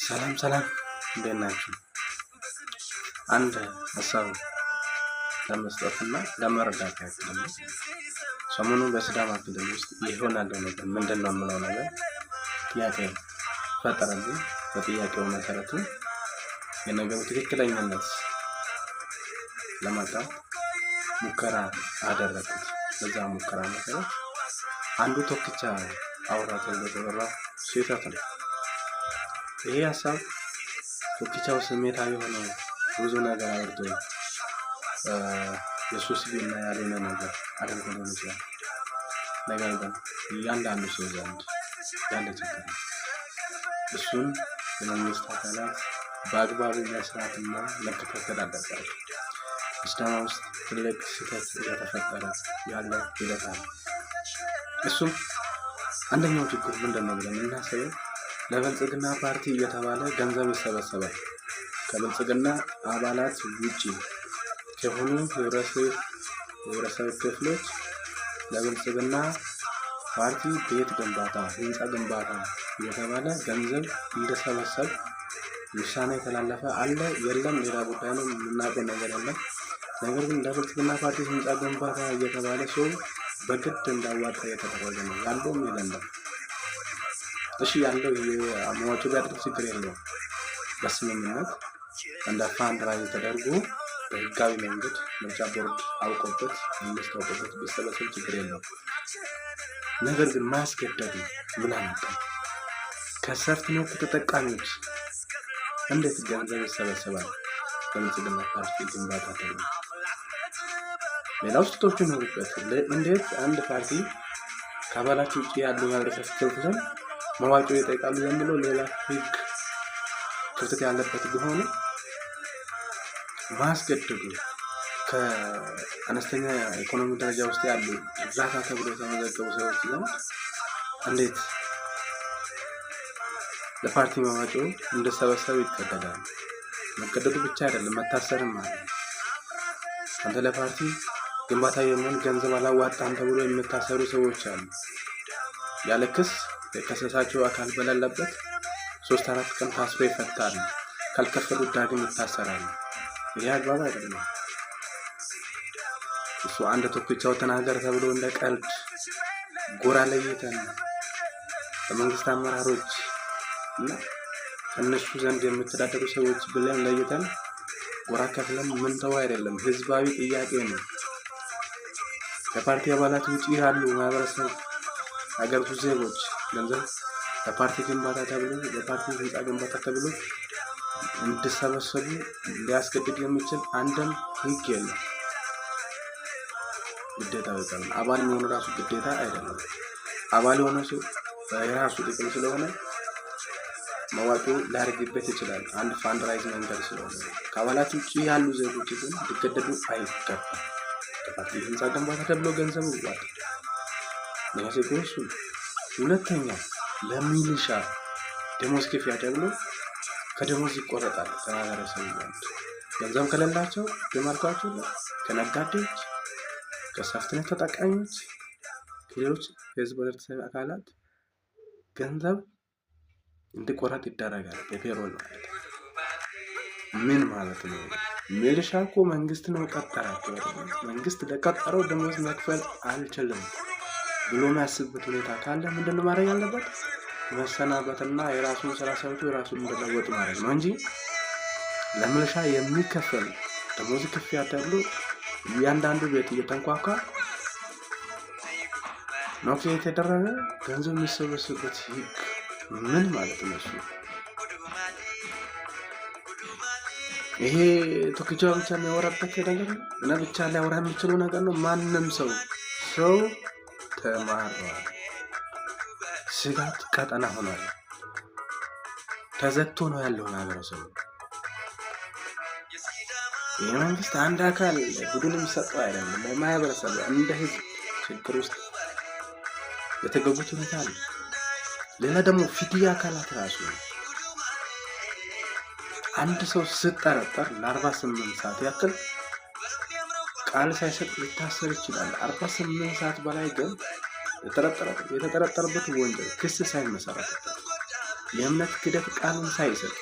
ሰላም ሰላም እንዴት ናችሁ? አንድ ሀሳብ ለመስጠትና ለመረዳት ያክል ነው። ሰሞኑን በሲዳማ ክልል ውስጥ ይሆናል ነገር ምንድነው የምለው ነገር ጥያቄ ፈጠረብኝ። በጥያቄው መሰረት የነገሩ ትክክለኛነት ለማጣት ሙከራ አደረኩት። በዛ ሙከራ መሰረት አንዱ ቶክቻ አውራ ተብሎ ተወራ ስህተት ነው። ይሄ ሀሳብ ቶክቻው ስሜታዊ ሆኖ ብዙ ነገር አውርቶ የሱስ ቢና ያልሆነ ነገር አድርጎ ሊሆን ይችላል። ነገር ግን እያንዳንዱ ሰው ዘንድ ያለ ችግር ነው። እሱን የመንግስት አካላት በአግባቡ መስራትና መከታተል አለባቸው። በሲዳማ ውስጥ ትልቅ ስህተት እየተፈጠረ ያለ ሂደት አለ። እሱም አንደኛው ችግር ምንድነው ብለን የምናስበው ለብልጽግና ፓርቲ እየተባለ ገንዘብ ይሰበሰባል። ከብልጽግና አባላት ውጪ ከሆኑ ህብረተሰብ ክፍሎች ለብልጽግና ፓርቲ ቤት ግንባታ፣ ህንፃ ግንባታ እየተባለ ገንዘብ እንደሰበሰብ ውሳኔ የተላለፈ አለ የለም ሌላ ጉዳይ ነው፣ የምናውቀው ነገር የለም። ነገር ግን ለብልጽግና ፓርቲ ህንፃ ግንባታ እየተባለ ሰው በግድ እንዳዋጣ እየተደረገ ነው። ያለውም የለም። እሺ ያለው የአሟቹ ቢያደርግ ችግር የለውም። በስምምነት እንደ ፋንድ ራይዝ ተደርጎ በህጋዊ መንገድ ምርጫ ቦርድ አውቆበት መንግስት አውቆበት ቢሰበሰብ ችግር የለውም። ነገር ግን ማስገደዱ ምን አመጣ? ከሰርቲፊኬት ተጠቃሚዎች እንዴት ገንዘብ ይሰበሰባል? በብልጽግና ፓርቲ ግንባታ ተብሎ ሌላው ስቶቹ ነው። እንዴት አንድ ፓርቲ ከአባላት ውጭ ያሉ ማህበረሰብ ክፍሎች መዋጮ ይጠይቃሉ የሚለው ሌላ ህግ ክፍተት ያለበት ቢሆን ማስገደዱ ከአነስተኛ ኢኮኖሚ ደረጃ ውስጥ ያሉ እርዳታ ተብሎ የተመዘገቡ ሰዎች ዘንድ እንዴት ለፓርቲ መዋጮ እንዲሰበሰብ ይገደዳል? መገደዱ ብቻ አይደለም መታሰርም አለ። አንተ ለፓርቲ ግንባታ የሚሆን ገንዘብ አላዋጣም ተብሎ የሚታሰሩ ሰዎች አሉ። ያለ ክስ የከሰሳቸው አካል በሌለበት 3-4 ቀን ታስሮ ይፈታል። ካልከፈሉ ዳግም ይታሰራል። ይህ አግባብ አይደለም። እሱ አንድ ቶክቻው ተናገር ተብሎ እንደ ቀልድ ጎራ ለይተን በመንግስት አመራሮች እና ከነሱ ዘንድ የምትዳደሩ ሰዎች ብለን ለይተን ጎራ ከፍለን ምን ተው አይደለም። ህዝባዊ ጥያቄ ነው። ከፓርቲ አባላት ውጪ ያሉ ማህበረሰብ ሀገሪቱ ዜጎች ገንዘብ ለፓርቲ ግንባታ ተብሎ ለፓርቲ ህንፃ ግንባታ ተብሎ እንዲሰበሰቡ ሊያስገድድ የሚችል አንድም ህግ የለም። ግዴታ አይደለም። አባል መሆኑ ራሱ ግዴታ አይደለም። አባል የሆነ ሰው የራሱ ጥቅም ስለሆነ መዋጮ ሊያደርግበት ይችላል። አንድ ፋንድ ራይዝ መንገድ ስለሆነ ከአባላት ውጪ ያሉ ዜጎች ግን ሊገደዱ አይገባም። ለፓርቲ ህንፃ ግንባታ ተብሎ ገንዘብ ይዋጣል። ለማስገደዱ ሁለተኛ ለሚሊሻ ደሞዝ ክፍያ ተብሎ ከደሞዝ ይቆረጣል። ከማህበረሰቡ ገንዘብ ከሌላቸው ደማርኳቸው ከነጋዴዎች፣ ከሶፍትዌር ተጠቃሚዎች፣ ከሌሎች ህዝብ ወለድ አካላት ገንዘብ እንዲቆረጥ ይደረጋል። በፔሮል ማለት ምን ማለት ነው? ሚሊሻ እኮ መንግስት ነው ቀጠራቸው። መንግስት ለቀጠረው ደሞዝ መክፈል አልችልም ብሎ የሚያስብበት ሁኔታ ካለ ምንድነው ማድረግ ያለበት? መሰናበትና የራሱን ስራ ሰርቶ የራሱን እንደለወጥ ማድረግ ነው እንጂ ለሚሊሻ የሚከፈል ደሞዝ ክፍያ ተብሎ እያንዳንዱ ቤት እየተንኳኳ ነው የተደረገ ገንዘብ የሚሰበስብበት ህግ ምን ማለት ነው? እሱ ይሄ ቶክቻው ብቻ የሚያወራበት ነገር ነው እና ብቻ ሊያወራ የሚችለው ነገር ነው። ማንም ሰው ተማሯል። ስጋት ቀጠና ሆኗል። ተዘግቶ ነው ያለው ማህበረሰቡ። የመንግስት አንድ አካል ቡድን የሚሰጠው አይደለም። ማህበረሰቡ እንደ ህዝብ ችግር ውስጥ የተገቡት ሁኔታ አለ። ሌላ ደግሞ ፍትህ አካላት ራሱ አንድ ሰው ሲጠረጠር ለ48 ሰዓት ያክል ቃል ሳይሰጥ ሊታሰር ይችላል። 48 ሰዓት በላይ ግን የተጠረጠረበት ወንጀል ክስ ሳይመሰረትበት የእምነት ክደት ቃልን ሳይሰጥ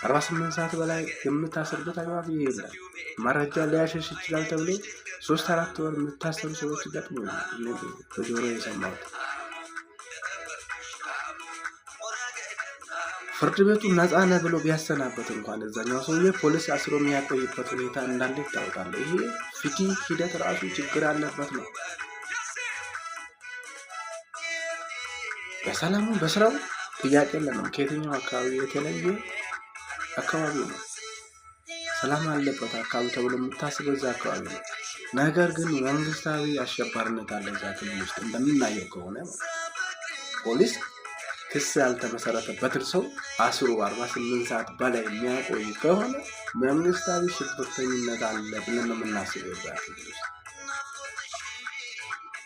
48 ሰዓት በላይ የምታሰርበት አግባብ የለም። መረጃ ሊያሸሽ ይችላል ተብሎ 3-4 ወር የምታሰሩ ሰዎች ይገጥሙኛል። በጆሮ የሰማሁት ፍርድ ቤቱ ነፃ ነህ ብሎ ቢያሰናበት እንኳን እዛኛው ሰውዬ ፖሊስ አስሮ የሚያቆይበት ሁኔታ እንዳለ ይታወቃል። ይሄ ፍትህ ሂደት ራሱ ችግር አለበት ነው። በሰላሙ በስራው ጥያቄ የለንም። ከየትኛው አካባቢ የተለየ አካባቢ ነው ሰላም አለበት አካባቢ ተብሎ የምታስበው እዛ አካባቢ ነው። ነገር ግን መንግስታዊ አሸባሪነት አለ እዛ ክልል ውስጥ እንደምናየው ከሆነ ፖሊስ ክስ ያልተመሰረተበትን ሰው አስሮ 48 ሰዓት በላይ የሚያቆይ ከሆነ መንግስታዊ ሽብርተኝነት አለ ብለን ነው የምናስበው እዛ ክልል ውስጥ።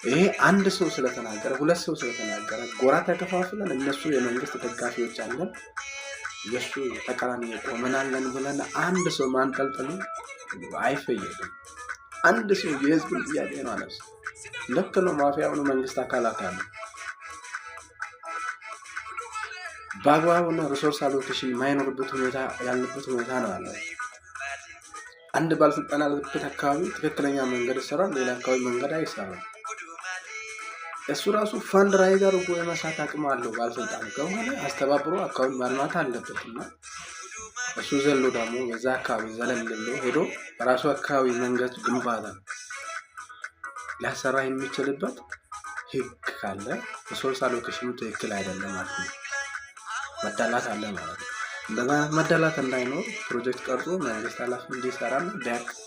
ይሄ አንድ ሰው ስለተናገረ 2 ሰው ስለተናገረ ጎራ ተከፋፍለን እነሱ የመንግስት ደጋፊዎች አለን የሱ ተቃራኒ ቆመናለን ብለን አንድ ሰው ማንጠልጠሉ አይፈየድም። አንድ ሰው የህዝብ ጥያቄ ነው አለስ ልክ ነው። ማፊያውን መንግስት አካላት አሉ በአግባቡና ሪሶርስ አሎኬሽን ማይኖርበት ሁኔታ ያለበት ሁኔታ ነው አለ። አንድ ባለስልጣን ያለበት አካባቢ ትክክለኛ መንገድ ይሰራል፣ ሌላ አካባቢ መንገድ አይሰራም። እሱ ራሱ ፈንድ ራይዘር እኮ የመሳት አቅም አለው። ባለስልጣን ከሆነ አስተባብሮ አካባቢ ማልማት አለበትና እሱ ዘሎ ደግሞ በዛ አካባቢ ዘለል ብሎ ሄዶ በራሱ አካባቢ መንገድ ግንባታ ሊያሰራ የሚችልበት ህግ ካለ ሪሶርስ አሎኬሽኑ ትክክል አይደለም ማለት ነው። መዳላት አለ ማለት ነው። እንደዛ መዳላት እንዳይኖር ፕሮጀክት ቀርጾ መንግስት ኃላፊ እንዲሰራና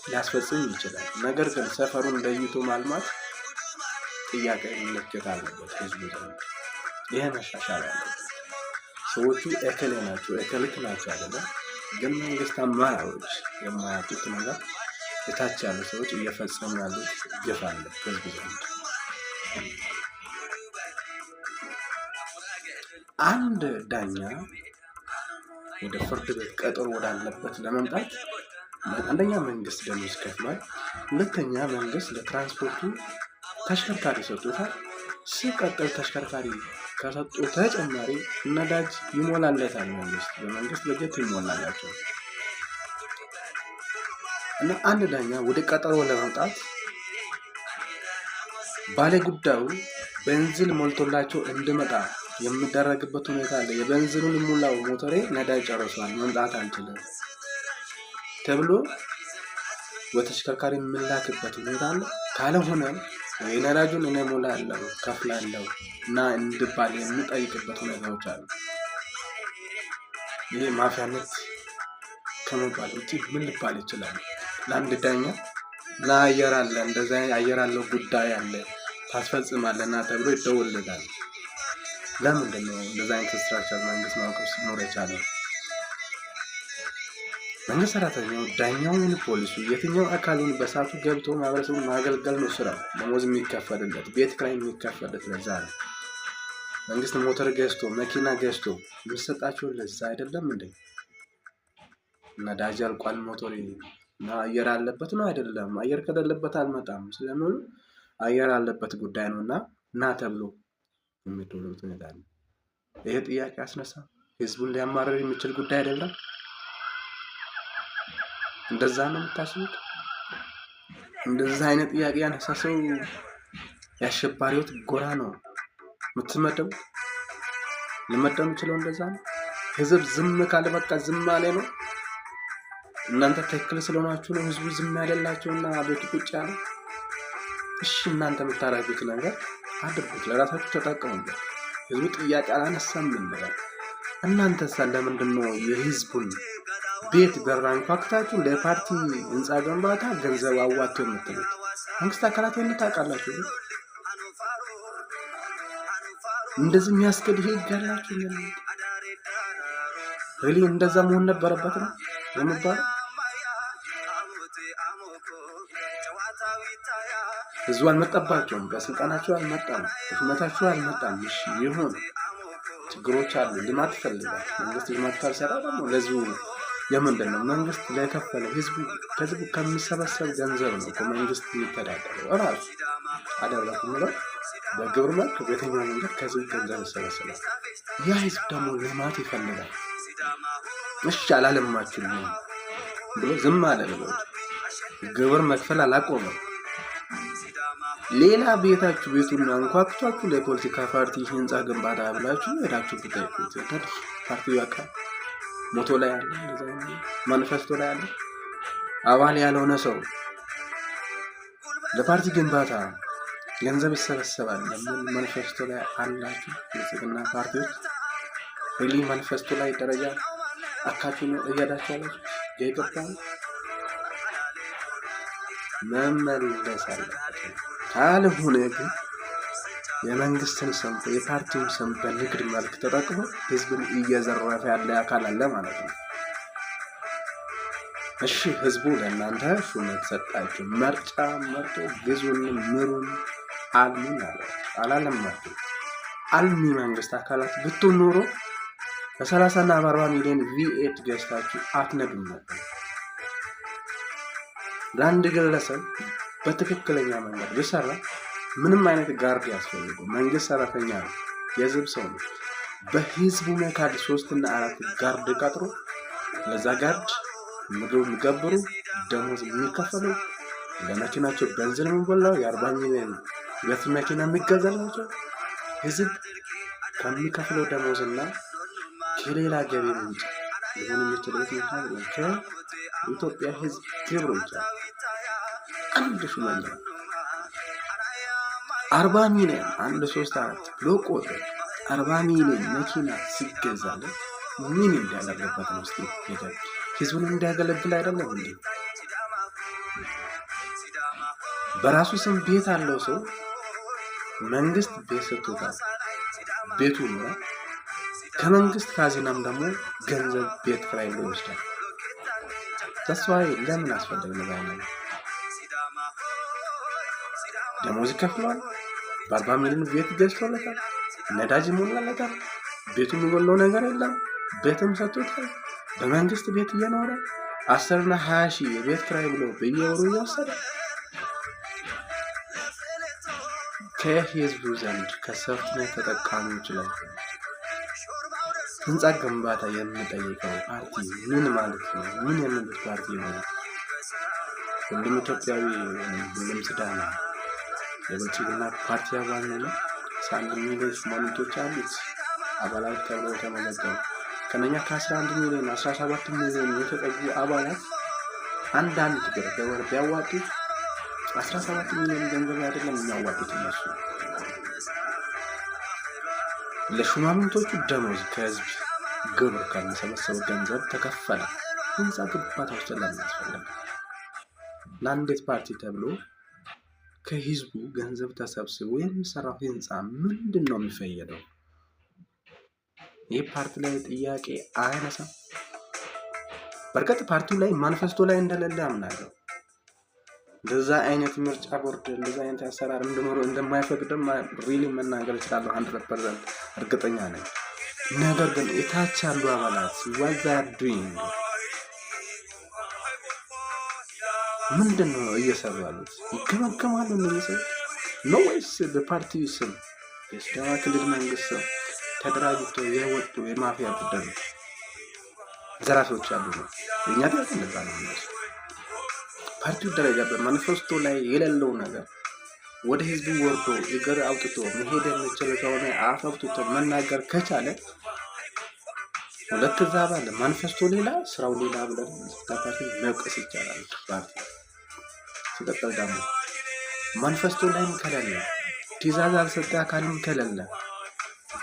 ሊያስፈጽም ይችላል። ነገር ግን ሰፈሩን ለይቶ ማልማት ጥያቄ ምልክት አለበት ህዝቡ ዘንድ። ይሄ መሻሻል አለበት። ሰዎቹ እከሌ ናቸው እከሌት ናቸው አይደለም፣ ግን መንግስት አመራሮች የማያውቁት ነገር የታች ያሉ ሰዎች እየፈጸሙ ያሉት ግፍ አለ ህዝቡ ዘንድ። አንድ ዳኛ ወደ ፍርድ ቤት ቀጠሮ ወዳለበት ለመምጣት አንደኛ መንግስት ደሞዝ ይከፍላል፣ ሁለተኛ መንግስት ለትራንስፖርቱ ተሽከርካሪ ሰጥቶታል። ሲቀጥል ተሽከርካሪ ከሰጡ ተጨማሪ ነዳጅ ይሞላለታል መንግስት፣ በመንግስት በጀት ይሞላላቸው እና አንድ ዳኛ ወደ ቀጠሮ ለመምጣት ባለ ጉዳዩ ቤንዚን ሞልቶላቸው እንድመጣ የሚደረግበት ሁኔታ አለ። የቤንዚኑን ሙላው ሞተሬ ነዳጅ ጨርሷል መምጣት አልችልም ተብሎ ወተሽከርካሪ የሚላክበት ሁኔታ አለ። ካልሆነ የነዳጁን እኔ ሞላለሁ ከፍላለሁ እና እንድባል የሚጠይቅበት ሁኔታዎች አሉ። ይሄ ማፊያነት ከመባል ውጪ ምን ሊባል ይችላል? ለአንድ ዳኛ ለአየር አለ እንደዛ አየር አለው ጉዳይ አለ ታስፈጽማለና ተብሎ ይደወልለታል። ለምንድን ነው እንደዛ አይነት ስትራክቸር መንግስት ማውቀስ ሲኖር የቻለው? መንግስት ሰራተኛው ዳኛውን ፖሊሱ የትኛው አካሉን በሳቱ ገብቶ ማህበረሰቡን ማገልገል ነው ስራው። ደሞዝ የሚከፈልለት ቤት ኪራይ የሚከፈልለት ለዛ ነው። መንግስት ሞተር ገዝቶ መኪና ገዝቶ የሚሰጣቸው ለዛ አይደለም እንዴ? ነዳጅ አልቋል ሞተር እና አየር አለበት ነው አይደለም? አየር ከሌለበት አልመጣም ስለምን አየር አለበት ጉዳይ ነውና እና ተብሎ የሚደረጉት ነገር ነው። ይሄ ጥያቄ አስነሳ ህዝቡን ሊያማርር የሚችል ጉዳይ አይደለም። እንደዛ ነው የምታስቡት? እንደዛ አይነት ጥያቄ ያነሳ ሰው ያሸባሪዎች ጎራ ነው የምትመደቡ? ለመደም ይችላል እንደዛ ነው። ህዝብ ዝም ካለ በቃ ዝም አለ ነው። እናንተ ትክክል ስለሆናችሁ ነው ህዝቡ ዝም ያለላችሁና ቤቱ ቁጭ ያለ። እሺ እናንተ የምታረጉት ነገር አድርጉት፣ ለራሳችሁ ተጠቀሙበት። ህዝቡ ጥያቄ አላነሳም ነገር እናንተ ለምንድን ነው የህዝቡን ቤት በራንኳክታችሁ ለፓርቲ ህንጻ ግንባታ ገንዘብ አዋጥቶ የምትሉት? መንግስት አካላት የምታውቃላችሁ እንደዚህ የሚያስከድ ህግ ያላችሁ ነው። እንደዛ መሆን ነበረበት ነው የሚባለው። ህዝቡ አልመጣባቸውም፣ በስልጣናቸው አልመጣም፣ በሹመታቸው አልመጣም። እሺ ይሁን፣ ችግሮች አሉ። ልማት ይፈልጋል መንግስት። ልማት ካልሰራ ደግሞ ለህዝቡ የምንድን ነው መንግስት ለከፈለው ህዝቡ ከሚሰበሰብ ገንዘብ ነው ከመንግስት የሚተዳደረው። እራሱ አደረኩ ብለው በግብር መልክ በየትኛው መንገድ ከህዝብ ገንዘብ ይሰበሰባል። ያ ህዝብ ደግሞ ልማት ይፈልጋል። እሺ አላለማችሁልኝ ብሎ ዝም አለ ብሎ ግብር መክፈል አላቆመም። ሌላ ቤቱን አንኳኩታችሁ ለፖለቲካ ፓርቲ ህንጻ ግንባታ ብላችሁ ሄዳችሁ ብታይቁት ፓርቲው ያውቃል። ሞቶ ላይ አለ፣ ማኒፌስቶ ላይ አለ። አባል ያልሆነ ሰው ለፓርቲ ግንባታ ገንዘብ ይሰበሰባል ለምን ማኒፌስቶ ላይ አላችሁ? ብልጽግና ፓርቲዎች ሪሊ ማኒፌስቶ ላይ ደረጃ አካችሁ ነው እያዳቻላችሁ የኢትዮጵያ መመለስ አለባቸው። ካልሆነ ግን የመንግስትን ስም የፓርቲውን ስም በንግድ መልክ ተጠቅሞ ህዝብን እየዘረፈ ያለ አካል አለ ማለት ነው። እሺ ህዝቡ ለእናንተ ሹመት ሰጣችሁ፣ መርጫ መርጦ ግዙን ምሩን አልሙን አላለማችሁ። አልሚ መንግስት አካላት ብትሆን ኖሮ በ30 እና 40 ሚሊዮን V8 ገዝታችሁ አትነዱም ነበር። ለአንድ ግለሰብ በትክክለኛ መንገድ ቢሰራ ምንም አይነት ጋርድ ያስፈልገው መንግስት ሰራተኛ ነው፣ የህዝብ ሰው ነው። በህዝቡ መካከል 3 እና 4 ጋርድ ቀጥሮ ለዛ ጋርድ ምግብ የሚገብሩ ደሞዝ የሚከፈለው ለመኪናቸው ቤንዚን የሚሞላው የ40 ሚሊዮን የት መኪና የሚገዛላቸው ህዝብ ከሚከፍለው ደሞዝና ከሌላ ገቢ ምንጭ ሊሆን የሚችሉት ከኢትዮጵያ ህዝብ ግብሮች አንድ ሹመኛ 40 ሚሊዮን 134 ብሎ ቆጥሮ 40 ሚሊዮን መኪና ሲገዛለት ምን እንዳደረገበት ነው? እስቲ ይገርም። ህዝቡን እንዲያገለግል አይደለም እንዴ? በራሱ ስም ቤት አለው ሰው መንግስት ቤት ሰጥቶታል። ቤቱ ነው ከመንግስት ካዚናም ደግሞ ገንዘብ ቤት ክራይ ይወስዳል። ተስዋይ ለምን አስፈለገ ነው? ደሞዝ ከፍሏል። በ40 ሚሊዮን ቤት ገዝቶለታል። ነዳጅ ሞላለታል። ቤቱ የሚጎለው ነገር የለም። ቤትም ሰጥቶታል። በመንግስት ቤት እየኖረ 10 እና 20 ሺህ የቤት ክራይ ብሎ በየወሩ እየወሰደ ከህዝቡ ዘንድ ከሶፍትዌር ተጠቃሚዎች ላይ ህንጻ ግንባታ የሚጠይቀው ፓርቲ ምን ማለት ነው? ምን የሚሉት ፓርቲ ነው? ሁሉም ኢትዮጵያዊ ሁሉም ሲዳማ የብልጽግና ፓርቲ አባል ነው። ሳንድ ሚሊዮን ሞኒቶች አሉት አባላት ተብለው ተመዘገቡ። ከነኛ ከ11 ሚሊዮን 17 ሚሊዮን የተጠጉ አባላት አንዳንድ ብር በወር ቢያዋጡ 17 ሚሊዮን ገንዘብ አይደለም የሚያዋጡት እነሱ። ለሹማምንቶቹ ደሞዝ ከህዝብ ግብር ከሚሰበሰበው ገንዘብ ተከፈለ። ህንጻ ግንባታው ስለማያስፈልግ ለአንዲት ፓርቲ ተብሎ ከህዝቡ ገንዘብ ተሰብስቦ የሚሰራው ህንጻ ምንድን ነው የሚፈየደው? ይህ ፓርቲ ላይ ጥያቄ አይነሳም። በርቀት ፓርቲው ላይ ማኒፌስቶ ላይ እንደሌለ አምናለሁ። እንደዛ አይነት ምርጫ ቦርድ እንደዛ አይነት አሰራር እንደማይፈቅድም ሪሊ መናገር እችላለሁ 100% እርግጠኛ ነኝ። ነገር ግን የታች ያሉ አባላት what they are doing ምንድን ነው እየሰሩ ያሉት? ይገመገማሉ እነዚህ ነው ወይስ በፓርቲው ስም የሲዳማ ክልል መንግስት ተደራጅቶ የወጡ የማፊያ ቡድን ዘራፊዎች አሉ ነው? እኛ ጋር እንደዛ ነው። ፓርቲው ደረጃ በማኒፌስቶ ላይ የሌለው ነገር ወደ ህዝቡ ወርዶ እግር አውጥቶ መሄድ የሚችል ከሆነ አፍ አውጥቶ መናገር ከቻለ ሁለት ዛባለ ማኒፌስቶ ሌላ ስራው ሌላ ብለን ፓርቲ መውቀስ ይቻላል። ፓርቲ ሲቀጥል ደግሞ ማኒፌስቶ ላይም ከሌለ ትዕዛዝ አልሰጠ አካልም ከሌለ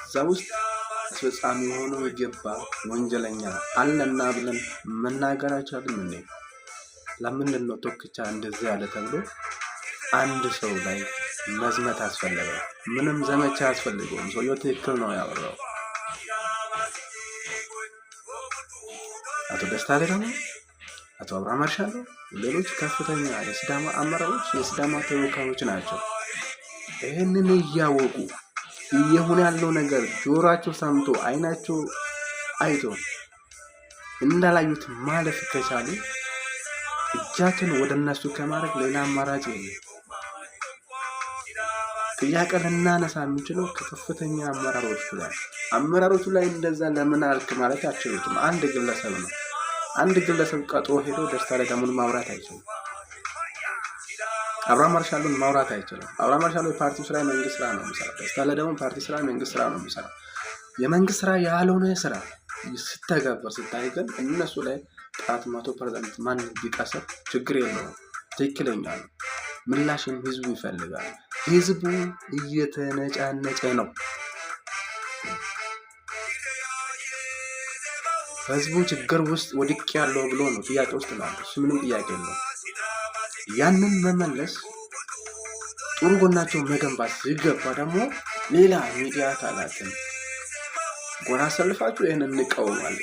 እዛ ውስጥ አስፈጻሚ ሆኖ የገባ ወንጀለኛ አለና ብለን መናገራቸው እንዴ? ለምንድን ነው ቶክቻ እንደዚህ ያለ ተብሎ አንድ ሰው ላይ መዝመት አስፈለገ? ምንም ዘመቻ አስፈልገውም። ሰውየው ትክክል ነው ያወራው። አቶ ደስታ ደግሞ አቶ አብርሃም አርሻሎ ሌሎች ከፍተኛ የሲዳማ አመራሮች የሲዳማ ተወካዮች ናቸው። ይህንን እያወቁ እየሆነ ያለው ነገር ጆሮአቸው ሰምቶ አይናቸው አይቶ እንዳላዩት ማለፍ ከቻሉ እጃችን ወደ እነሱ ከማድረግ ሌላ አማራጭ የለም። ጥያቄ ልናነሳ የምንችለው ከከፍተኛ አመራሮቹ ላይ እንደዛ ለምን አልክ ማለት አትችሉትም። አንድ ግለሰብ ነው። አንድ ግለሰብ ቀጥሮ ሄዶ ደስታ ሌዳሞን ማውራት አይችልም። አብርሃም ማርሻሎን ማውራት አይችልም። አብርሃም ማርሻሎ የፓርቲ ስራ የመንግስት ስራ ነው የሚሰራው። ደስታ ሌዳሞ ፓርቲ ስራ የመንግስት ስራ ነው የሚሰራው። የመንግስት ስራ ያልሆነ ስራ ስተገበር ስታይ ግን እነሱ ላይ ጣት 100% ማን ቢቀሰብ ችግር የለውም። ትክክለኛ ነው። ምላሽን ህዝቡ ይፈልጋል። ህዝቡ እየተነጫነጨ ነው። ህዝቡ ችግር ውስጥ ወድቅ ያለው ብሎ ነው ጥያቄ ውስጥ ነው። ምንም ጥያቄ የለው። ያንን መመለስ ጥሩ ጎናቸውን መገንባት ሲገባ ደግሞ ሌላ ሚዲያ አካላትን ጎራ አሰልፋችሁ ይሄንን እንቀውማል።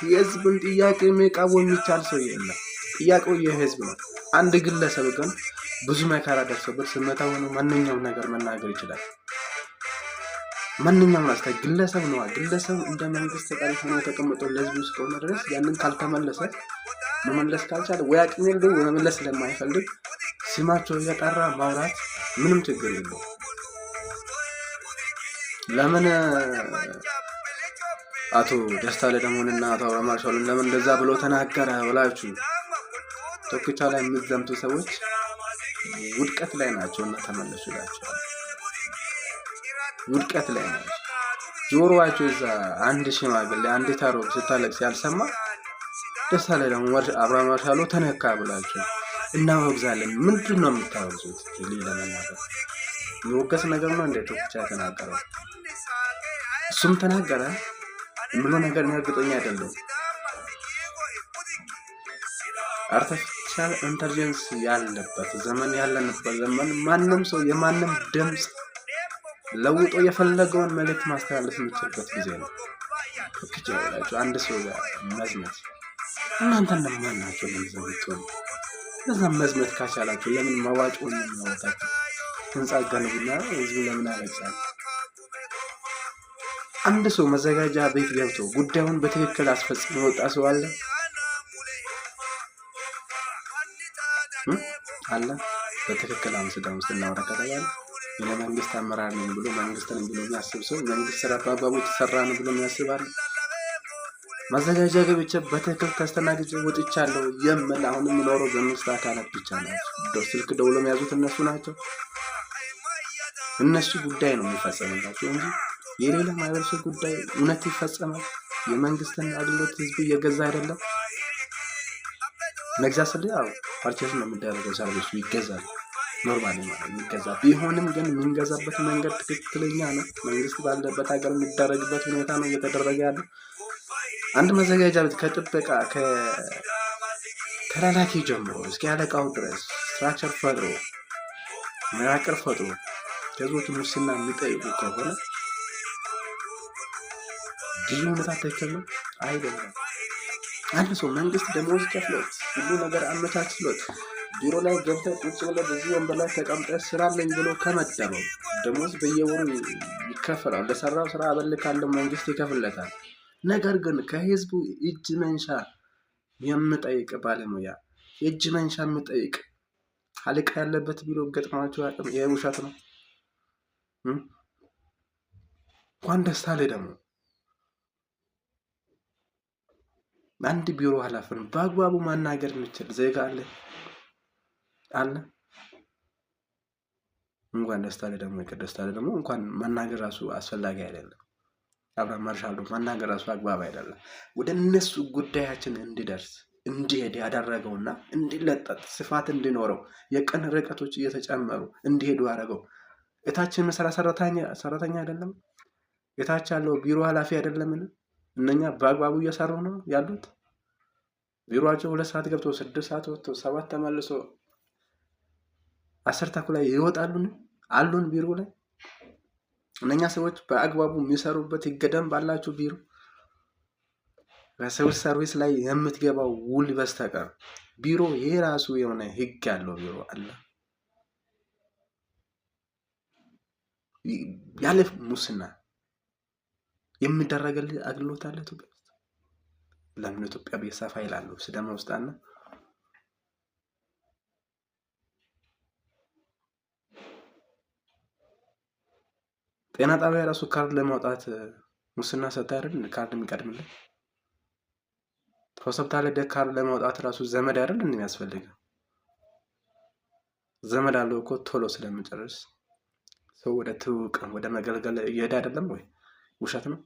የህዝብን ጥያቄ መቃወም የሚቻል ሰው የለም። ጥያቄው የህዝብ ነው። አንድ ግለሰብ ግን ብዙ መከራ ደርሶበት ስሜታዊ ሆኖ ማንኛውም ነገር መናገር ይችላል። ማንኛውም አስተያየት ግለሰብ ነው። ግለሰብ እንደ መንግስት ተጠሪ ሆኖ ተቀምጦ ለህዝቡ እስከሆነ ድረስ ያንን ካልተመለሰ መመለስ ካልቻለ ወይ አቅም የለው ወይ መመለስ ስለማይፈልግ ስማቸው እየጠራ ማውራት ምንም ችግር የለው። ለምን አቶ ደስታ ሌዳሞንና አቶ አብርሃም ማርሻሎን ለምን እንደዛ ብሎ ተናገረ ብላችሁ ቶክቻ ላይ የምትዘምቱ ሰዎች ውድቀት ላይ ናቸውና ተመለሱ ይላቸዋል። ውድቀት ላይ ናቸው። ጆሮአቸው እዛ አንድ ሽማግሌ አንድ ታሮብ ስታለቅስ ያልሰማ ደስታ ሌዳሞ አብርሃም ማርሻሎ ተነካ ብላችሁ እናወግዛለን። ምንድነው የምታወግዙት? ሌላ ነገር የሚወገስ ነገር ነው እንዴ? ቶክቻ ተናገረ እሱም ተናገረ ምሎ ነገር እርግጠኛ አይደለም። አርቲፊሻል ኢንተለጀንስ ያለበት ዘመን ያለንበት ዘመን ማንም ሰው የማንም ድምጽ ለውጦ የፈለገውን መልእክት ማስተላለፍ የሚችልበት ጊዜ ነው። ቶክቻ ያላችሁ አንድ ሰው መዝመት እናንተ ለምን ናቸው ለምዘምቱ ለዛም መዝመት ካቻላችሁ ለምን ማዋጮውን የሚያወጣችሁ ህንጻ ገንቡና ህዝቡ ለምን አለቻል? አንድ ሰው መዘጋጃ ቤት ገብቶ ጉዳዩን በትክክል አስፈጽሞ ወጣ ሰው አለ አለ? በትክክል አምስዳም ውስጥ እናወራ ከተባለ የመንግስት አመራር ነኝ ብሎ መንግስትን ብሎ የሚያስብ ሰው መንግስት ስራ በአግባቡ ተሰራ ነው ብሎ የሚያስባል። ማዘጋጃ ገብቼ በትክክል ተስተናግጄ ወጥቻለሁ የምል አሁን የሚኖረው በመንግስት አካላት ብቻ ናቸው። ስልክ ደውሎ የሚያዙት እነሱ ናቸው። እነሱ ጉዳይ ነው የሚፈጸምላቸው እንጂ የሌላ ማህበረሰብ ጉዳይ እውነት ይፈጸማል። የመንግስትን አገልግሎት ህዝብ እየገዛ አይደለም። መግዛት ስለያው ፓርቲዎች ነው የሚደረገው። ሰርቪሱ ይገዛል። ኖርማሊ ማለት ይገዛ ቢሆንም ግን የምንገዛበት መንገድ ትክክለኛ ነው። መንግስት ባለበት ሀገር የሚደረግበት ሁኔታ ነው እየተደረገ ያለው። አንድ መዘጋጃ ቤት ከጥበቃ ከተላላኪ ጀምሮ እስከ ያለቃው ድረስ ስትራክቸር ፈጥሮ መዋቅር ፈጥሮ ከዞቹ ሙስና የሚጠይቁ ከሆነ ብዙ ሁኔታ ትክክል ነው አይደለም። አንድ ሰው መንግስት ደሞዝ ከፍሎት ሁሉ ነገር አመቻችሎት ቢሮ ላይ ገብተህ ቁጭ ብለህ በዚህ ወንበር ላይ ተቀምጠህ ስራ አለኝ ብሎ ከመደበው ደሞዝ በየወሩ ይከፈላል። ለሰራው ስራ አበል ካለው መንግስት ይከፍለታል። ነገር ግን ከህዝቡ እጅ መንሻ የሚጠይቅ ባለሙያ እጅ መንሻ የሚጠይቅ አለቃ ያለበት ቢሮ ገጥማቸው አቅም ይሄ ውሸት ነው። እንኳን ደስታ ሌዳሞ አንድ ቢሮ ኃላፊን በአግባቡ ማናገር የሚችል ዜጋ አለ። እንኳን ደስታ ሌዳሞ ደስታ ሌዳሞ እንኳን ማናገር ራሱ አስፈላጊ አይደለም። አብርሃም ማርሻሎ ማናገር ራሱ አግባብ አይደለም። ወደ እነሱ ጉዳያችን እንዲደርስ እንዲሄድ ያደረገውና እንዲለጠጥ ስፋት እንዲኖረው የቀን ርቀቶች እየተጨመሩ እንዲሄዱ ያደረገው እታችን ሰራተኛ አይደለም። እታች ያለው ቢሮ ኃላፊ አይደለምን? እነኛ በአግባቡ እየሰሩ ነው ያሉት። ቢሮአቸው 2 ሰዓት ገብቶ 6 ሰዓት ወጥቶ 7 ተመልሶ 10 ተኩል ላይ ይወጣሉን አሉን ቢሮ ላይ። እነኛ ሰዎች በአግባቡ የሚሰሩበት ይገደም ባላችሁ ቢሮ በሲቪል ሰርቪስ ላይ የምትገባው ውል በስተቀር ቢሮ የራሱ የሆነ ህግ ያለው ቢሮ አለ። ያለ ሙስና የሚደረግልህ አገልግሎት አለ ኢትዮጵያ ውስጥ። ለምን ኢትዮጵያ በሰፋ ይላሉ ሲዳማ ውስጥ አለ። ጤና ጣቢያ ራሱ ካርድ ለማውጣት ሙስና ሰጥተህ አይደል ካርድ የሚቀድምልን? ሆስፒታል ሄደህ ካርድ ለማውጣት ራሱ ዘመድ አይደል የሚያስፈልገው? ዘመድ አለው እኮ ቶሎ ስለምጨርስ ሰው ወደ ትውቅ ወደ መገልገል እየሄደ አይደለም ወይ? ውሸት ነው።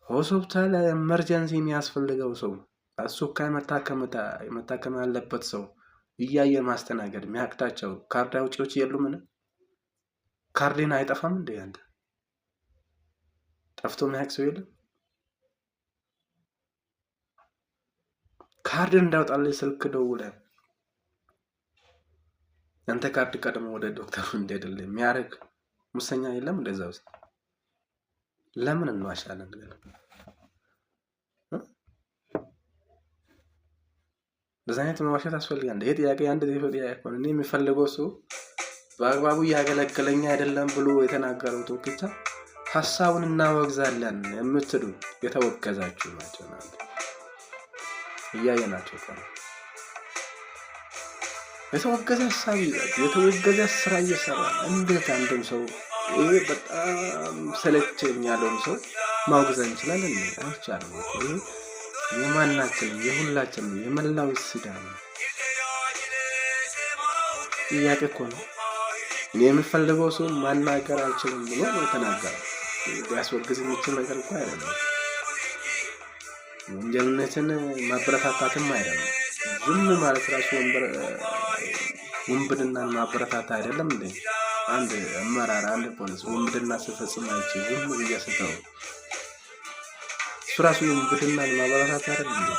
ሆስፒታል ኤመርጀንሲ የሚያስፈልገው ሰው አስቸኳይ መታከም ያለበት ሰው እያየ ማስተናገድ የሚያቅታቸው ካርድ አውጪዎች የሉምን? ካርዴን አይጠፋም እንዴ? አንተ ጠፍቶ የሚያውቅ ሰው የለም? ካርድ እንዳውጣልኝ ስልክ ደውለህ አንተ ካርድ ቀድሞ ወደ ዶክተሩ እንደሄድልህ የሚያደርግ ሙሰኛ የለም? እንደዛ ውስጥ ለምን እንዋሻለን? እንደዛ አይነት መዋሸት አስፈልጋል? ይሄ ጥያቄ አንድ ጥያቄ ነው። እኔ የሚፈልገው ሰው በአግባቡ እያገለገለኝ አይደለም ብሎ የተናገረው ቶክቻ ሀሳቡን እናወግዛለን የምትሉ የተወገዛችሁ ናቸው። ማለት እያየናቸው ነው። የተወገዘ ሀሳብ ይዛችሁ የተወገዘ ስራ እየሰራ እንዴት አንድም ሰው ይሄ በጣም ሰለቸኝ ያለውን ሰው ማውገዝ እንችላለን? አይቻልም። ይሄ የማናችንም የሁላችንም የመላው ሲዳማ ጥያቄ እኮ ነው። እኔ የምፈልገው ሰው ማናገር አልችልም ብሎ ነው የተናገረው። ሊያስወግዝ የሚችል ነገር እኮ አይደለም። ወንጀልነትን ማበረታታትም አይደለም። ዝም ማለት ራሱ ወንብድናን ማበረታታ አይደለም እንዴ? አንድ አመራር አንድ ፖሊስ ወንብድና ሲፈጽም አይቼ ዝም ብዬ ስተው እሱ ራሱ ወንብድናን ማበረታታ አይደለም እንዴ?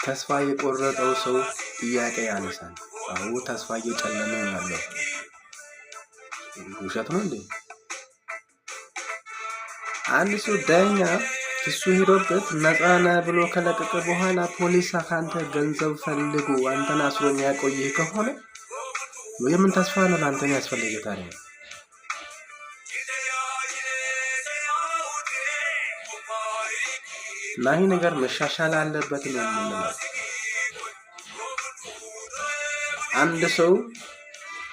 ተስፋ የቆረጠው ሰው ጥያቄ ያነሳል። አዎ ተስፋ እየጨለመ ነው ያለው። ውሸት ነው እንዴ? አንድ ሰው ዳኛ እሱ ሄዶበት ነፃ ነህ ብሎ ከለቀቀ በኋላ ፖሊስ ካንተ ገንዘብ ፈልጎ አንተን አስሮ የሚያቆይህ ከሆነ የምን ተስፋ ነው ለአንተ የሚያስፈልገው ታዲያ? ላይ ነገር መሻሻል አለበት ነው የምንለው። አንድ ሰው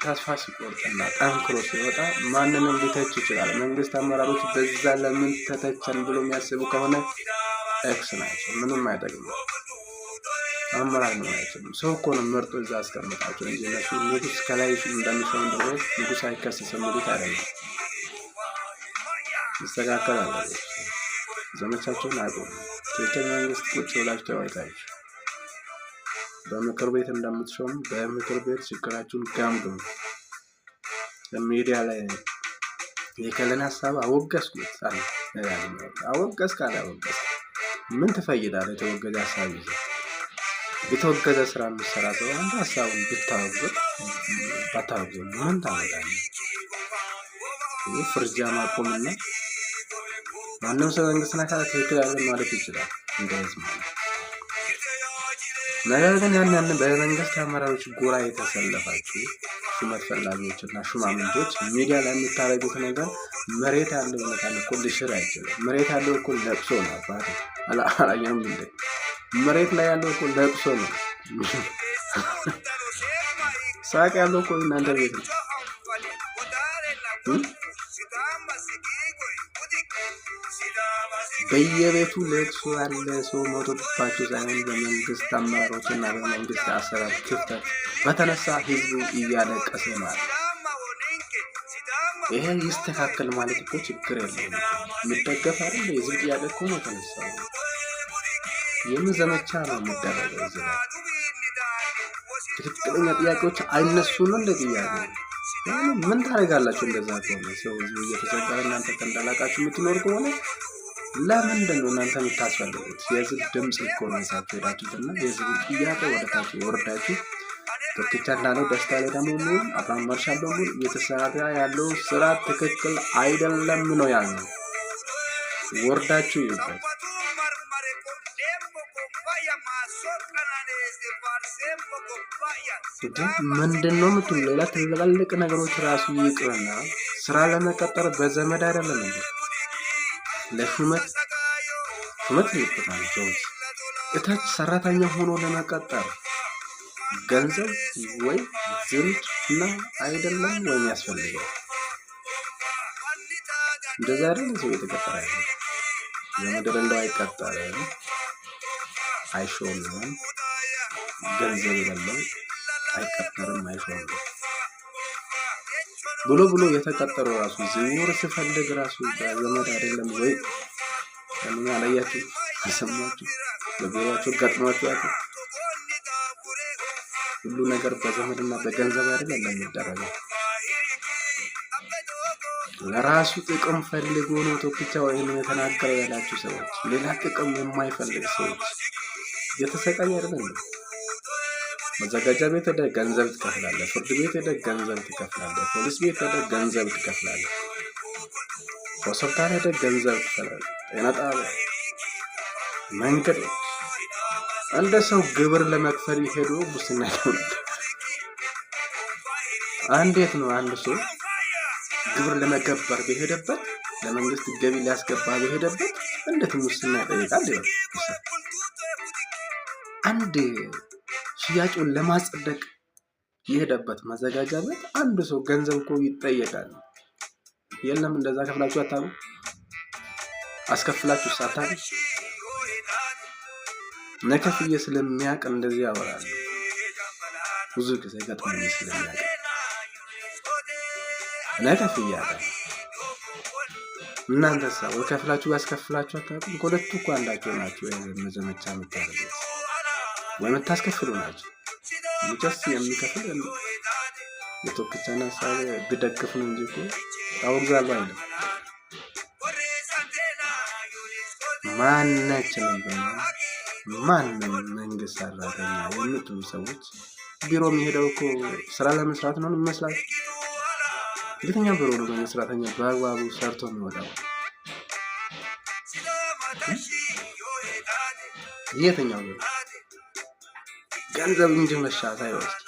ተስፋ ሲቆርጥና ጠንክሮ ሲወጣ ማንንም ሊተች ይችላል። መንግስት አመራሮች በዛ ለምን ተተቸን ብሎ የሚያስቡ ከሆነ ኤክስ ናቸው። ምንም አይጠቅም። አመራር ነው አይችልም። ሰው እኮ ነው መርጦ እዛ አስቀምጣቸው እንጂ እነሱ ንጉስ ከላይ እንደሚሾም ድረስ ንጉስ አይከሰስም ብሉት አይደለም። ይስተካከላል። ዘመቻቸውን አቁም። ትክክል መንግስት ቁጭ ብላችሁ ተወያይታችሁ በምክር ቤት እንደምትሾም በምክር ቤት ችግራችሁን ገምግሙ። ሚዲያ ላይ የከለን ሀሳብ አወገዝኩት አለ አወገዝ ካለ አወገዝ ምን ትፈይዳለህ? የተወገዘ ሀሳብ ይዘ የተወገዘ ስራ የምትሰራ ሰው አንተ ሀሳቡን ብታወግዝ ባታወግዝ ምን ታመጣለህ? ይህ ፍርጃ ማቆምና ማንም ሰው መንግስት ነካለ ትክክል ያለ ማለት ይችላል እንደዚህ ማለት። ነገር ግን ያን በመንግስት አመራሮች ጎራ የተሰለፋችሁ ሹመት ፈላጊዎችና ሹማምንቶች ሚዲያ ላይ የምታረጉት ነገር መሬት ያለው ነገር እኮ ሊሽር አይችልም። መሬት ያለው እኮ ለቅሶ ነው። አባቴ አላየም እንዴ? መሬት ላይ ያለው እኮ ለቅሶ ነው። ሳቅ ያለው እኮ እናንተ ቤት ነው። በየቤቱ ለቅሶ ያለ ሰው ሞቶባቸው ሳይሆን በመንግስት አመራሮችና በመንግስት አሰራር ክፍተት በተነሳ ህዝቡ እያለቀሰ ማለት። ይሄ ይስተካከል ማለት እኮ ችግር የለውም። የሚደገፍ አይደል? የህዝብ ጥያቄ እኮ ነው የተነሳው። የምን ዘመቻ ነው የሚደረገው? እዚህ ላይ ትክክለኛ ጥያቄዎች አይነሱም። እንደ ጥያቄ ምን ታደርጋላችሁ? እንደዛ ከሆነ ሰው ህዝቡ እየተቸገረ እናንተ ተንደላቃችሁ የምትኖር ከሆነ ለምንድን ነው እናንተ የምታስፈልጉት? የህዝብ ድምፅ እኮ ነው ይዛችሁ ሄዳችሁትና የህዝብ ጥያቄ ወደታች ወርዳችሁ ትክክል እንዳለው ደስታ ላይ ደግሞ አብርሃም ማርሻል ደግሞ እየተሰራ ያለው ስራ ትክክል አይደለም ነው ያለው። ወርዳችሁ ይውጣ። ምንድነው የምትሉ ሌላ ትልልቅ ነገሮች ራሱ ይቅርና ስራ ለመቀጠር በዘመድ አይደለም እንዴ? ለሹመት ይፈታል። ሰዎች እታች ሰራተኛ ሆኖ ለመቀጠር ገንዘብ ወይ ዝምድና አይደለም ወይም ያስፈልጋል። እንደዛ አይደለም ሰው የተቀጠረ ያለ የምድር እንደው አይቀጠርም አይሾምም። ገንዘብ የሌለው አይቀጠርም አይሾምም ብሎ የተቀጠረው ራሱ ዝውውር ሲፈልግ ራሱ በዘመድ አይደለም ወይ ከምን አላያችሁ አሰማችሁ በቢሮአችሁ ገጥሟችሁ ያውቃል? ሁሉ ነገር በዘመድና በገንዘብ አይደለም የሚደረገው። ለራሱ ጥቅም ፈልጎ ነው ቶክቻ ወይም የተናገረው ያላችሁ ሰዎች፣ ሌላ ጥቅም የማይፈልግ ሰዎች እየተሰቃየ አይደለም። መዘጋጃ ቤት ሄደህ ገንዘብ ትከፍላለህ፣ ፍርድ ቤት ሄደህ ገንዘብ ትከፍላለህ፣ ፖሊስ ቤት ሄደህ ገንዘብ ትከፍላለህ፣ ሆስፒታል ሄደህ ገንዘብ ትከፍላለህ፣ ጤና ጣቢያ፣ መንገድ እንደ ሰው ግብር ለመክፈል ሄዶ ሙስና ይሆናል። እንዴት ነው አንድ ሰው ግብር ለመገበር በሄደበት ለመንግስት ገቢ ሊያስገባ በሄደበት እንዴት ሙስና ይጠይቃል? አንድ ሽያጩን ለማጽደቅ የሄደበት መዘጋጃ ቤት አንድ ሰው ገንዘብ እኮ ይጠየቃል። የለም እንደዛ ከፍላችሁ አታውቁ? አስከፍላችሁ ሳታውቁ? ነከፍዬ ስለሚያውቅ እንደዚህ ያወራል። ብዙ ጊዜ ገጥሞኝ ስለሚያውቅ ነከፍዬ ያውቃል። እናንተ ሰው ከፍላችሁ ያስከፍላችሁ አታውቁም? ሁለቱ እኮ አንዳቸው ናቸው። ዘመቻ የምታደርጉት ወይ የምታስከፍሉ ናቸው። ምንጭስ የሚከፍል የቶክቻና ሳለ ብደግፍ ነው እንጂ እኮ አውርዛለሁ አይደል? ማንም መንግስት ሰራተኛ የምትሉ ሰዎች ቢሮ የሚሄደው እኮ ስራ ለመስራት ነው የሚመስላችሁ? የትኛው ቢሮ ነው መንግስት ሰራተኛ በአግባቡ ሰርቶ የሚወጣው? የትኛው ቢሮ ገንዘብ እንጂ መሻ ሳይወስድ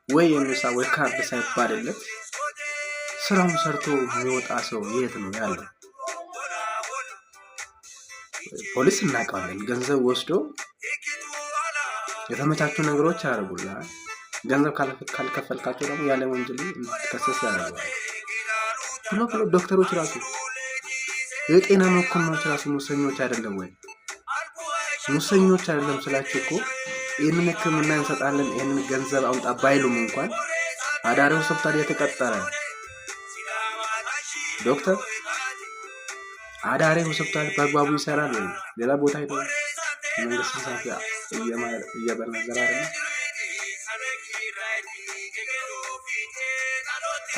ወይ የምሳ ወይ ካርድ ሳይባልለት ስራውን ሰርቶ የሚወጣ ሰው የት ነው ያለው? ፖሊስ እናውቃለን። ገንዘብ ወስዶ የተመቻቹ ነገሮች ያደርጉልሃል። ገንዘብ ካልከፈልካቸው ደግሞ ያለ ወንጀል ተከሰስ ያደርጋሉ። ብሎ ዶክተሮች ራሱ የጤና መኮንኖች ራሱ ሙሰኞች አይደለም ወይ? ሙሰኞች አይደለም ስላችሁ እኮ ይህንን ሕክምና እንሰጣለን ይህንን ገንዘብ አውጣ ባይሉም እንኳን አዳሪ ሆስፒታል የተቀጠረ ዶክተር አዳሪ ሆስፒታል በአግባቡ ይሰራል ወይ? ሌላ ቦታ ሄዶ መንግስት ሳፊያ እየበነዘረ አይደለም።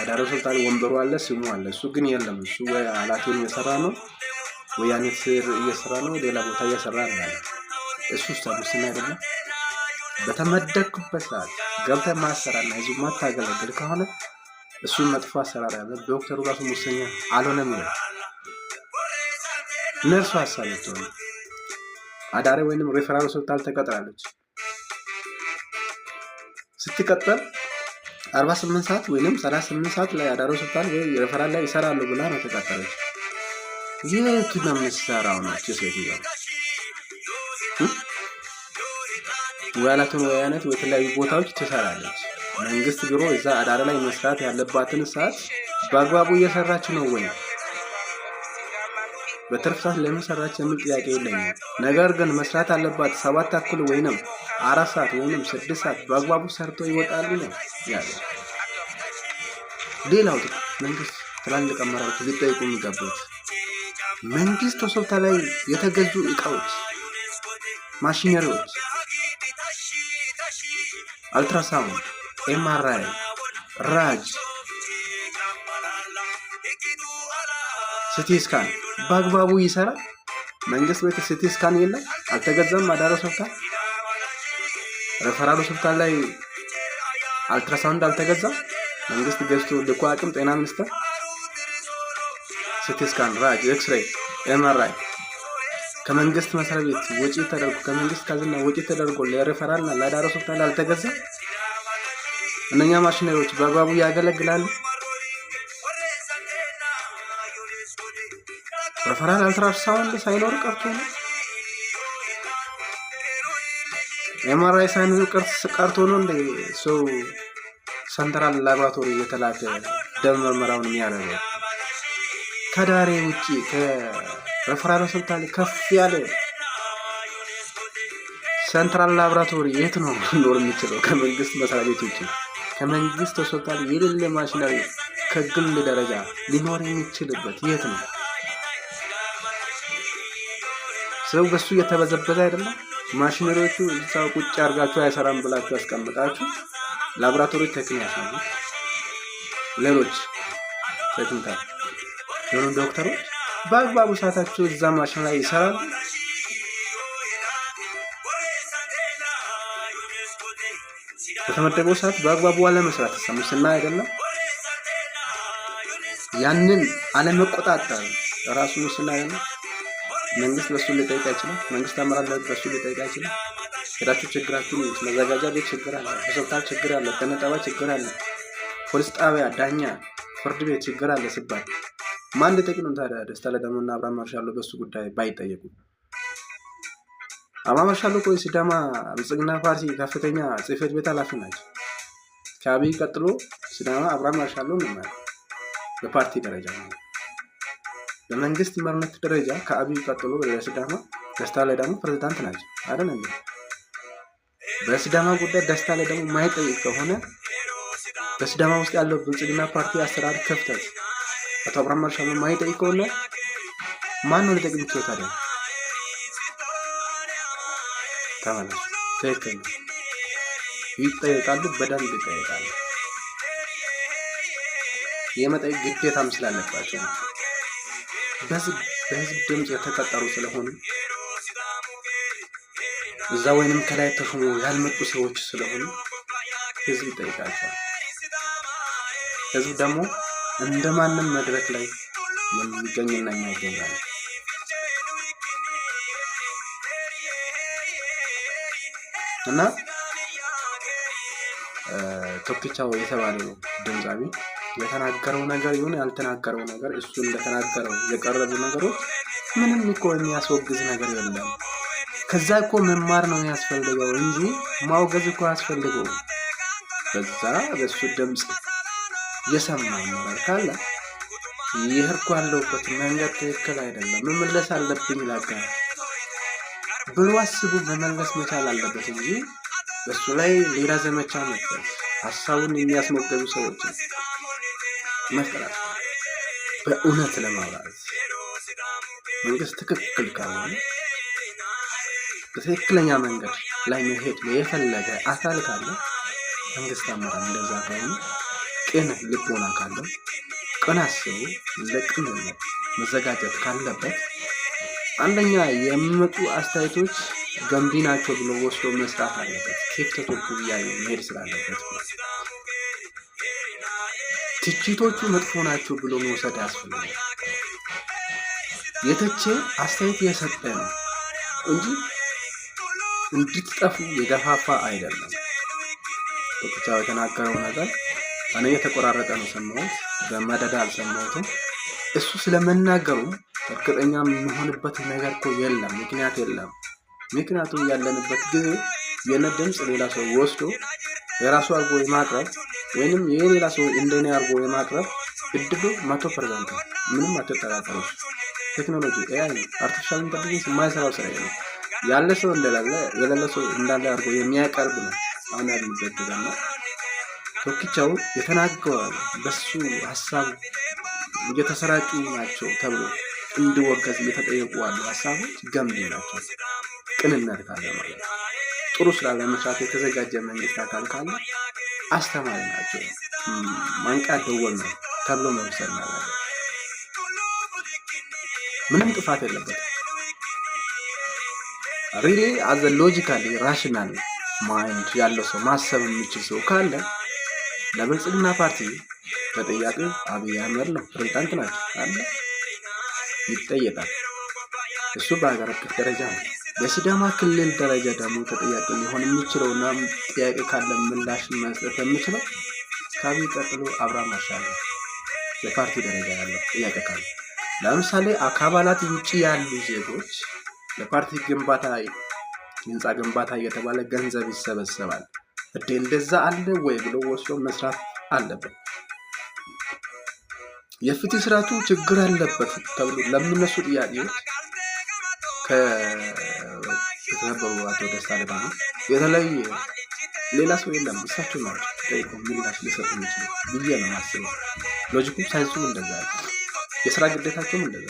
አዳሪ ሆስፒታል ወንበሩ አለ፣ ስሙ አለ። እሱ ግን የለም። እሱ ወይ ኃላፊውን እየሰራ ነው ወይ ያኔ ስር እየሰራ ነው፣ ሌላ ቦታ እየሰራ ነው ያለ። እሱ ሙስና አይደለም? በተመደብክበት ሰዓት ገብተህ ማሰራና ህዝብ ማታገለግል ከሆነ እሱ መጥፎ አሰራር ያለ። ዶክተሩ ራሱ ሙስኛ አልሆነም ነው። ነርሱ አሳለች ነው አዳሪ ወይንም ሪፈራል ሆስፒታል ተቀጥራለች። ስትቀጠር 48 ሰዓት ወይንም 38 ሰዓት ላይ አዳሪ ሆስፒታል ወይ ሪፈራል ላይ ይሰራሉ ብላ ነው ተቀጠረች። የት ነው የምትሰራው ነው ሴትዮ? ወያላቱን ወያነት የተለያዩ ቦታዎች ትሰራለች። መንግስት ቢሮ እዛ አዳሪ ላይ መስራት ያለባትን ሰዓት በአግባቡ እየሰራች ነው ወይ? በትርፍ ሰዓት ለምን ሰራች የሚል ጥያቄ የለኝም። ነገር ግን መስራት አለባት 7 ተኩል ወይንም 4 ሰዓት ወይንም 6 ሰዓት በአግባቡ ሰርቶ ይወጣሉ ነው ያለው። ሌላው መንግስት ትላልቅ አመራሮች ሊጠይቁ የሚገቡት መንግስት ሆስፒታል ላይ የተገዙ እቃዎች፣ ማሽነሪዎች፣ አልትራሳውንድ፣ ኤምአርአይ፣ ራጅ፣ ሲቲ ስካን በአግባቡ ይሰራል? መንግስት ቤት ሲቲ ስካን የለም፣ አልተገዛም። አዳሪ ሆስፒታል ሪፈራል ሆስፒታል ላይ አልትራሳውንድ አልተገዛም። መንግስት ገዝቶ ልኮ አቅም ጤና ሚኒስቴር ሲቲ ስካን፣ ራጅ፣ ኤክስሬይ፣ ኤምአርአይ ከመንግስት መስሪያ ቤት ወጪ ተደርጎ ከመንግስት ካዝና ወጪ ተደርጎ ለሪፈራልና ለአዳሪ ሆስፒታል አልተገዛም። እነኛ ማሽነሪዎች በአግባቡ ያገለግላሉ? ሪፈራል አልትራሳውንድ ሳይኖር ቀርቶ ነው። ኤምአርአይ ሳይንሱ ቀርቶ ነው እንደ ሰው ሰንትራል ላቦራቶሪ የተላከ ደም ምርመራውን የሚያደርገው? ከዳሬ ውጪ ከሬፈራል ሆስፒታል ከፍ ያለ ሰንትራል ላቦራቶሪ የት ነው ሊኖር የሚችለው? ከመንግስት መስሪያ ቤት ውጪ ከመንግስት ሆስፒታል የሌለ ማሽነሪ ከግል ደረጃ ሊኖር የሚችልበት የት ነው? ሰው በሱ የተበዘበዘ አይደለም። ማሽነሪዎቹ እዛው ቁጭ አርጋችሁ አይሰራም ብላችሁ ያስቀምጣችሁ ላቦራቶሪ ቴክኒክ ነው። ሌሎች ቴክኒካል የሆኑ ዶክተሮች በአግባቡ ሰዓታቸው እዛ ማሽን ላይ ይሰራሉ። በተመደበው ሰዓት በአግባቡ አለመስራት ሙስና አይደለም። ያንን አለመቆጣጠር ራሱ ሙስና አይደለም። መንግስት በሱ ሊጠይቅ አይችልም። መንግስት አመራር በሱ ሊጠይቅ አይችልም። ሄዳችሁ ችግራችሁን መዘጋጃ ቤት ችግር አለ፣ ሆስፒታል ችግር አለ፣ ጤና ጣቢያ ችግር አለ፣ ፖሊስ ጣቢያ፣ ዳኛ፣ ፍርድ ቤት ችግር አለ ሲባል ማን ሊጠይቅ ነው ታዲያ? ደስታ ሌዳሞና አብርሃም ማርሻሎ በሱ ጉዳይ ባይጠየቁ። አብርሃም ማርሻሎ እኮ ሲዳማ ብልጽግና ፓርቲ ከፍተኛ ጽሕፈት ቤት ኃላፊ ናቸው። ከአብይ ቀጥሎ ሲዳማ አብርሃም ማርሻሎ ነው ማለት በፓርቲ ደረጃ ነው። በመንግስት መሪነት ደረጃ ከአብይ ቀጥሎ በሲዳማ ደስታ ሌዳሞ ፕሬዝዳንት ናቸው አይደል እንዴ? በሲዳማ ጉዳይ ደስታ ሌዳሞ ማይጠይቅ ከሆነ በሲዳማ ውስጥ ያለው ብልጽግና ፓርቲ አሰራር ክፍተት አቶ አብርሃም ማርሻሎ ማይጠይቅ ከሆነ ማን ነው ሊጠይቅ የሚችለው ታዲያ? ተመለሱ። ትክክል ነው። ይጠይቃሉ፣ በደንብ ይጠይቃሉ። የመጠየቅ ግዴታም ስላለባቸው ነው። በህዝብ ድምፅ የተቀጠሩ ስለሆኑ እዛ ወይንም ከላይ ተሾሙ ያልመጡ ሰዎች ስለሆኑ ህዝብ ይጠይቃቸዋል። ህዝብ ደግሞ እንደማንም መድረክ ላይ የሚገኝና የማይገኝ ነው። እና ቶክቻው የተባለው ድምጻዊ የተናገረው ነገር ይሁን ያልተናገረው ነገር እሱ እንደተናገረው የቀረቡ ነገሮች ምንም እኮ የሚያስወግዝ ነገር የለም። ከዛ እኮ መማር ነው የሚያስፈልገው እንጂ ማውገዝ እኮ ያስፈልገው። በሱ ድምጽ የሰማ ነገር ካለ ይሄርኩ ያለውበት መንገድ ትክክል አይደለም፣ መመለስ አለብኝ ላጋ ብሎ አስቡ መመለስ መቻል አለበት እንጂ በሱ ላይ ሌላ ዘመቻ መጥተው ሐሳቡን የሚያስሞገዙ ሰዎች መፍጠር በእውነት ለማውራት መንግስት ትክክል ካልሆነ በትክክለኛ መንገድ ላይ መሄድ የፈለገ አካል ካለ መንግስት አመራር እንደዛ ከሆነ ቅን ልቦና ካለው ቅን አስቡ ለቅንነት መዘጋጀት ካለበት አንደኛ የሚመጡ አስተያየቶች ገንቢ ናቸው ብሎ ወስዶ መስራት አለበት። ክፍተቶቹ ያዩ መሄድ ስላለበት ትችቶቹ መጥፎ ናቸው ብሎ መውሰድ ያስፈልጋል። የተቸ አስተያየት የሰጠ ነው እንጂ እንድትጠፉ የገፋፋ አይደለም። ቶክቻው የተናገረው ነገር እኔ የተቆራረጠ ነው ሰማሁት፣ በመደዳ አልሰማሁትም። እሱ ስለመናገሩ እርግጠኛ የምንሆንበት ነገር እኮ የለም፣ ምክንያት የለም። ምክንያቱም ያለንበት ጊዜ የነ ድምፅ ሌላ ሰው ወስዶ የራሱ አርጎ የማቅረብ ወይንም የሌላ ሰው እንደኔ አርጎ የማቅረብ እድሉ 100% ምንም አትጠራጠሩ። ቴክኖሎጂ AI አርቲፊሻል ኢንተለጀንስ የማይሰራው ስራ የለም። ያለ ሰው እንደሌለ የሌለ ሰው እንዳለ አርጎ የሚያቀርብ ነው አሁን ያለበት ጊዜና ቶክቻው የተናገረው በሱ ሐሳብ እየተሰራጩ ናቸው ተብሎ እንዲወገዝ እየተጠየቁ ያሉ ሐሳቦች ገንቢ ናቸው። ቅንነት ካለ ማለት ጥሩ ስራ ለመስራት የተዘጋጀ መንግስት አካል ካለ አስተማሪ ናቸው። ማንቂያ ደወል ነው ተብሎ መውሰድ ማለት ነው። ምንም ጥፋት የለበትም። ሪሊ አዘ ሎጂካሊ ራሽናል ማይንድ ያለው ሰው ማሰብ የሚችል ሰው ካለ ለብልጽግና ፓርቲ ተጠያቂው አብይ አህመድ ነው። ፕሬዝዳንት ናቸው አለ ይጠየቃል። እሱ በሀገር አቀፍ ደረጃ ነው። በሲዳማ ክልል ደረጃ ደግሞ ተጠያቂ ሊሆን የሚችለውና ጥያቄ ካለ ምላሽ መስጠት የሚችለው ከአብይ ቀጥሎ አብርሃም ማርሻሎ የፓርቲ ደረጃ ያለው ጥያቄ ካለ ለምሳሌ ከአባላት ውጪ ያሉ ዜጎች ለፓርቲ ግንባታ ህንፃ ግንባታ እየተባለ ገንዘብ ይሰበሰባል። እንደዛ አለ ወይ ብሎ ወስዶ መስራት አለበት። የፍትህ ስርዓቱ ችግር አለበት ተብሎ ለሚነሱ ጥያቄዎች ከተነበሩ አቶ ደስታ ሌዳሞ የተለየ ሌላ ሰው የለም። እሳቸው ናቸው ጠይቆ ምላሽ ሊሰጡ የሚችሉ ብዬ ነው የማስበው። ሎጂኩ ሳይንሱም እንደዛ ነው። የስራ ግዴታቸውም እንደዛ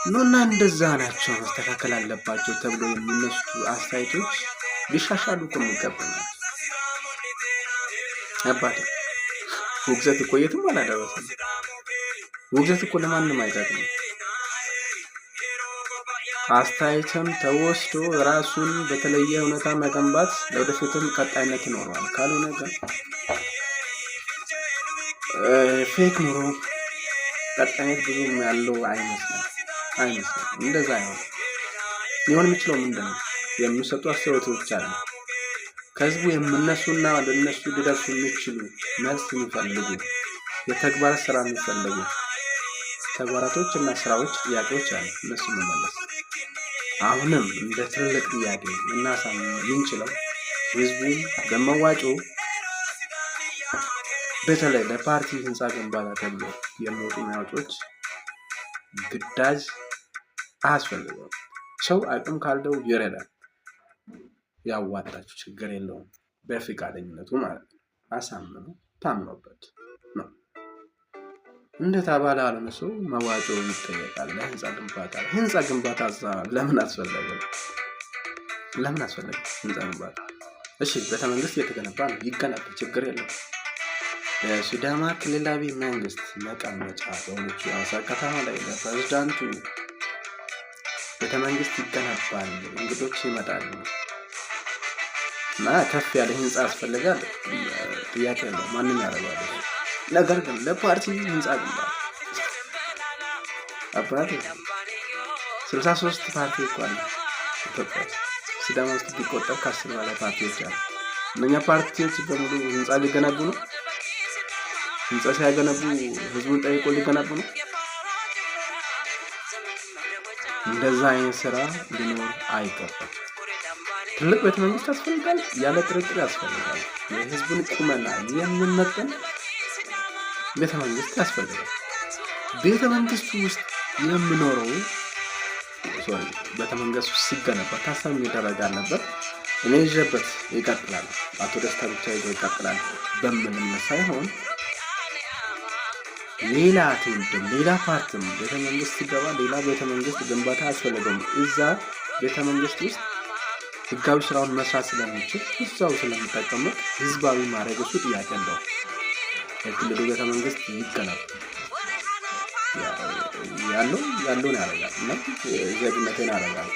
ነውና እንደዛ ናቸው። መስተካከል አለባቸው ተብሎ የሚነሱ አስተያየቶች ሊሻሻሉ እኮ የሚገባው አባቴ። ውግዘት እኮ የትም አላደረሰም። ውግዘት እኮ ለማንም አይጠቅምም። አስተያየትም ተወስዶ ራሱን በተለየ ሁኔታ መገንባት ለወደፊትም ቀጣይነት ይኖረዋል። ካልሆነ ግን ፌክ ኑሮ ቀጣይነት ብዙም ያለው አይመስልም። እንደዛ ነው ሊሆን የሚችለው። ምንድነው የሚሰጡ አስተያየቶች አሉ ከህዝቡ የምነሱና ለነሱ ሊደርሱ የሚችሉ መልስ የሚፈልጉ የተግባር ስራ የሚፈልጉ ተግባራቶች እና ስራዎች ጥያቄዎች አሉ። እነሱ መመለስ አሁንም እንደ ትልቅ ጥያቄ እናሳም የምንችለው ህዝቡን በመዋጮ በተለይ ለፓርቲ ህንፃ ግንባታ ተብሎ የሚወጡ መዋጮች ግዳጅ አያስፈልገውም። ሰው አቅም ካለው ይረዳል፣ ያዋጣችሁ ችግር የለውም በፍቃደኝነቱ ማለት ነው። አሳምነው ታምኖበት ነው። እንደ ተባለ አለመ ሰው መዋጮ ይጠየቃል። ህንፃ ግንባታ ለምን አስፈለገ? ህንፃ ግንባታ እሺ ቤተመንግስት እየተገነባ ነው፣ ይገነባ፣ ችግር የለውም። የሲዳማ ክልላዊ መንግስት መቀመጫ በሆነችው ሐዋሳ ከተማ ላይ ለፕሬዝዳንቱ ቤተመንግስት ይገነባል፣ እንግዶች ይመጣሉ እና ከፍ ያለ ህንፃ ያስፈልጋል፣ ጥያቄ የለውም፣ ማንም ያደርጋል። ነገር ግን ለፓርቲ ህንፃ ግንባታ አባቴ 63 ፓርቲ እኮ አለ ኢትዮጵያ ውስጥ። ሲዳማ ውስጥ ቢቆጠር ከ10 በላይ ፓርቲዎች አሉ። እነኛ ፓርቲዎች በሙሉ ህንፃ ሊገነቡ ነው። ህንፃ ሲያገነቡ ህዝቡን ጠይቆ ሊገነቡ ነው። እንደዛ አይነት ስራ ሊኖር አይገባም። ትልቅ ቤተመንግስት ያስፈልጋል፣ ያለ ጥርጥር ያስፈልጋል። የህዝቡን ቁመና የሚመጥን ቤተመንግስት ያስፈልጋል። ቤተመንግስቱ ውስጥ የሚኖረው ቤተመንግስቱ ሲገነባ ታሳቢ መደረግ አለበት። እኔ ይዤበት ይቀጥላል፣ አቶ ደስታ ብቻ ይዞ ይቀጥላል በምንም ሳይሆን ሌላ ትውልድም ሌላ ፓርቲም ቤተመንግስት ሲገባ ሌላ ቤተመንግስት ግንባታ አያስፈልገውም። እዛ ቤተመንግስት ውስጥ ህጋዊ ስራውን መስራት ስለሚችል እዛው ስለሚጠቀምበት ህዝባዊ ማድረግ እሱ ጥያቄ ነው። የክልሉ ቤተመንግስት ይገነባ ያለውን ያደርጋል እና ዜግነትን ያደርጋል።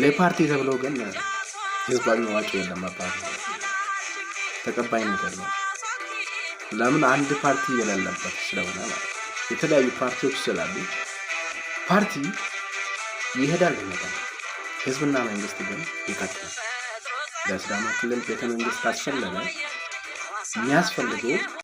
ለፓርቲ ተብሎ ግን ህዝባዊ መዋጮ የለም። አባቱ ተቀባይነት የለውም። ለምን? አንድ ፓርቲ የሌለበት ስለሆነ ማለት ነው። የተለያዩ ፓርቲዎች ስላሉ ፓርቲ ይሄዳል ይመጣል፣ ህዝብና መንግስት ግን ይቀጥላል። ለሲዳማ ክልል ቤተመንግስት ካስፈለገ የሚያስፈልገው